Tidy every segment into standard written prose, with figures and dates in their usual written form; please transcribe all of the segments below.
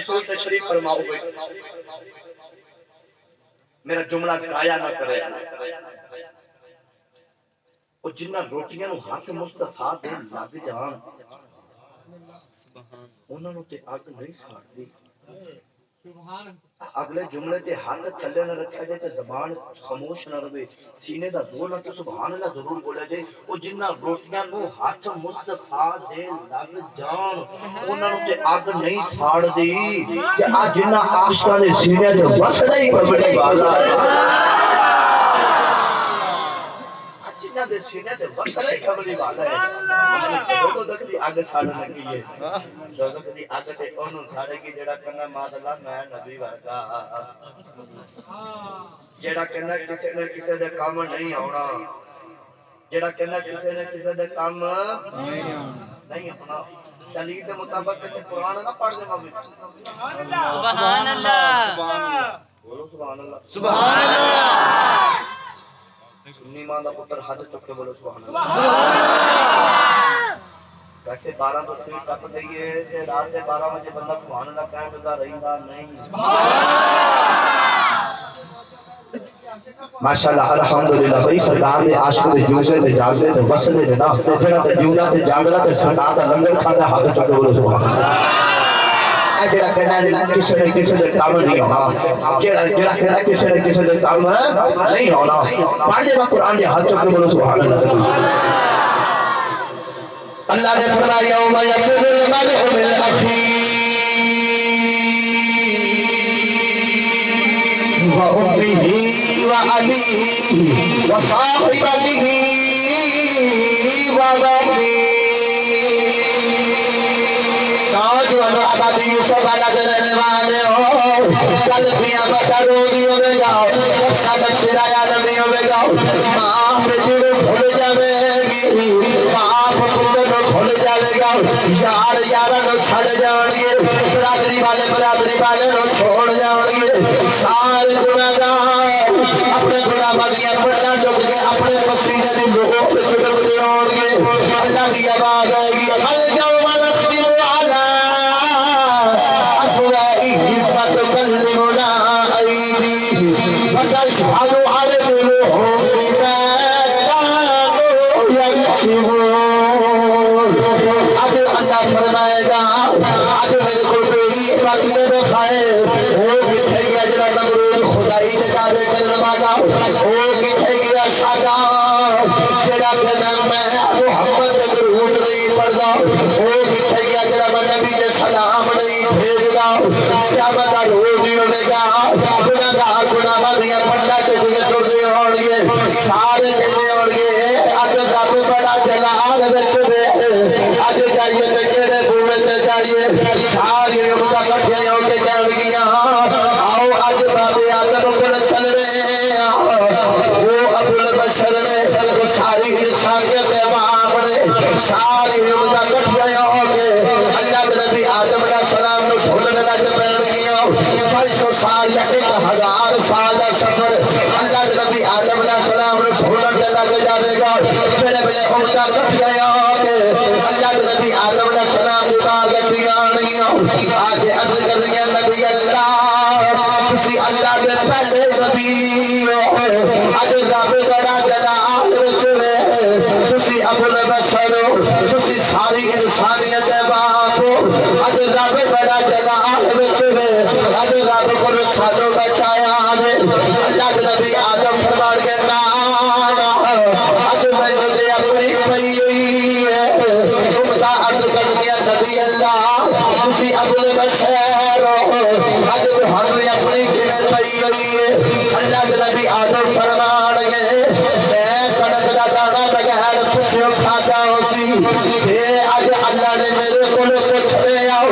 رسول تشریف فرماؤ گے میرا جملہ ضائع نہ کرے اور جنہ روٹیاں نو ہاتھ مصطفیٰ دے لگ جان انہوں نے تے اگ نہیں ساڑ دی اگلے جملے تے ہاتھ تھلے نہ رکھا جائے تے زبان خاموش نہ رہے سینے دا زور نہ تو سبحان اللہ ضرور بولے جائے او جنہ روٹیاں نو ہاتھ مصطفیٰ دے لگ جان انہوں نے تے اگ نہیں ساڑ دی کہ آج جنہ عاشقاں دے سینے دے وس نہیں بڑی والا جنہ دے سینے دے وس نہیں کھبڑی والا ہے دو دک دی اگ ساڑ لگی ہے دو دک دی اگ تے انہوں ساڑے کی جڑا کرنا ماد اللہ میں نبی ورگا جڑا کرنا کسی نے کسی دے کام نہیں آنا جڑا کرنا کسی نے کسی دے کام نہیں آنا دلیل دے مطابق کہ قرآن نہ پڑھ دے مبی سبحان اللہ بولو سبحان اللہ سبحان اللہ سنی ماں دا پتر حج چکے بولو سبحان اللہ ویسے 12 تو سوئی ٹپ گئی ہے تے رات دے 12 بجے بندہ سبحان اللہ کہہ بدا رہندا نہیں ماشاءاللہ الحمدللہ بھائی سرکار دے عاشق دے جوزے دے جاگدے تے وسدے دے نا جڑا تے جولا تے جاگدا تے سرکار دا لنگر کھاندا حق چکے بولو سبحان اللہ اے جڑا کہنا کسی نے کسی دے کام نہیں ہونا جڑا کہنا کسی نے کسی دے کام نہیں ہونا پڑھ دے قرآن دے حق چکے بولو سبحان اللہ اللہ نے فرمایا یوم یفر المرء من اخیہ وامہ وابیہ وصاحبتہ وبنیہ نوجوانوں آبادی یوسف والا کے رہنے والے ہو کل قیامت روزیوں میں جاؤ سب سرایا نبیوں میں جاؤ ماں بیٹی کو بھول جاوے گی باپ پتر بھول جاوے گا یار یارہ نو چھڑ جان گے برادری والے نو چھوڑ جان گے سارے گناہگار اپنے گناہ ماضیاں پڑھنا جھک کے اپنے پسینے دی لوگوں پہ چھڑک جان گے اللہ کی آواز آئے گی اليوم نختم على أفواههم وتكلمنا أيديهم وتشهد أرجلهم بما كانوا يكسبون اب اللہ فرمائے گا اب میرے کو کوئی مطلب خیر وہ کتنے گیا جڑا نمرود خدائی دے دعوے کرنے والا وہ کتنے گیا سادا جڑا کہنا میں محمد دے درود نہیں پڑھدا وہ کتنے گیا جڑا میں نبی دے سلام نہیں بھیجدا قیامت دا روز ہی ہوے گا گناہگار گناہ ماضیاں پڑھنا چکے ٹردے ہون گے سارے کہندے ہون گے اج رب بڑا جلال وچ وے اج جائیے تے کیڑے بوئے تے جائیے ساری امت کٹھے ہو کے کہن گیاں آؤ اج بابے آدم کول چل رہے وہ ابو البشر نے وہ ساری انسانیت امام نے ساری امت کٹھے ہو کے اللہ کے نبی آدم علیہ السلام نو بھولن لگ پین گیاں 500 سال یا 1000 سال دا سفر اللہ کے نبی آدم علیہ السلام نو بھولن تے لگ جاوے گا بڑے بڑے امت کٹھے ہو کے اللہ کے نبی آدم علیہ السلام دی بار گٹھی آنگیاں آگے عرض کر گیا نبی اللہ کسی اللہ کے پہلے نبی اج رب بڑا جلال وچ وے کسی ابو البشر کسی ساری انسانیت باپ اج رب بڑا جلال وچ وے اج رب کو سانو بچایا ہے اللہ کے نبی آدم فرمان کے نام اج میں تے اپنی پئی ہوئی ہے امتا عرض کر گیا نبی اللہ کسی ابو البشر اج ہم اپنی کیویں پئی ہوئی ہے اللہ کے نبی آدم فرمان گئے میں کنک دا دانا بغیر کچھ کھاتا ہوسی اے اج اللہ نے میرے کول پوچھ لے آؤ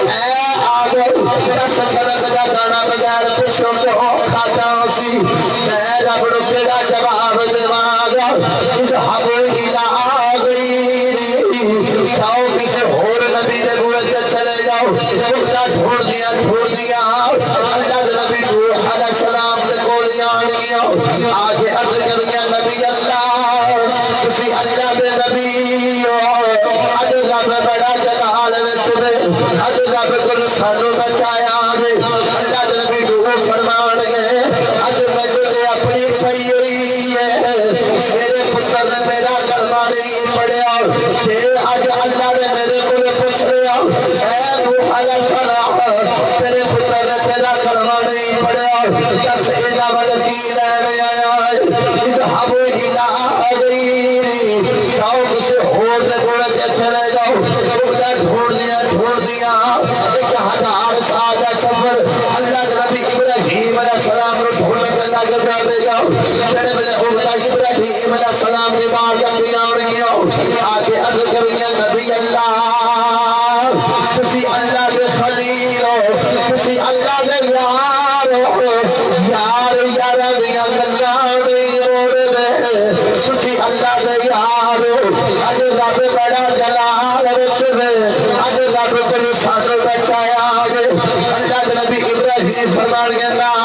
اے آدم دس کنک دا دانا بغیر کچھ کھاتا ہوسی میں رب نو کیڑا جواب دیواں گا اذهب الى غيري جاؤ کسی اور نبی دے بوئے تے چلے جاؤ خدا چھوڑ دیا اللہ دے نبی نوح علیہ السلام سے کول آن گیا آج عرض کر گیا نبی اللہ کسی اللہ دے نبی اج رب بڑا جلال وچ وے اج رب کول سانو بچایا جے اللہ دے نبی جو فرمان گئے اج میں جو اپنی پئی ہوئی ہے میرے پتر نے میرا کلمہ نہیں پڑھیا تے اج اللہ نے میرے کو پوچھ لیا اے نوح علیہ السلام تیرے پتر نے تیرا کلمہ نہیں پڑھیا دس انہاں ول کی لینے آیا ہے اذهبوا الى غيري جاؤ کسی اور دے کول چلے جاؤ بغدہ ڈھونڈ دیا 1000 سال کا سفر اللہ کے نبی ابراہیم علیہ السلام کو ڈھونڈنے کے لگ جاتے جاؤ جڑے ویلے ابراہیم علیہ السلام کی بار جاتی آن گیا آگے عرض کریے نبی اللہ تسی اللہ کے خلیل ہو تسی اللہ کے یار ہو یار یارہ دیا گلاں نہیں موڑ دے تسی اللہ کے یار ہو اج رب بڑا جلال وچ وے اج رب کو سانو بچایا اللہ کے نبی ابراہیم فرمان گیا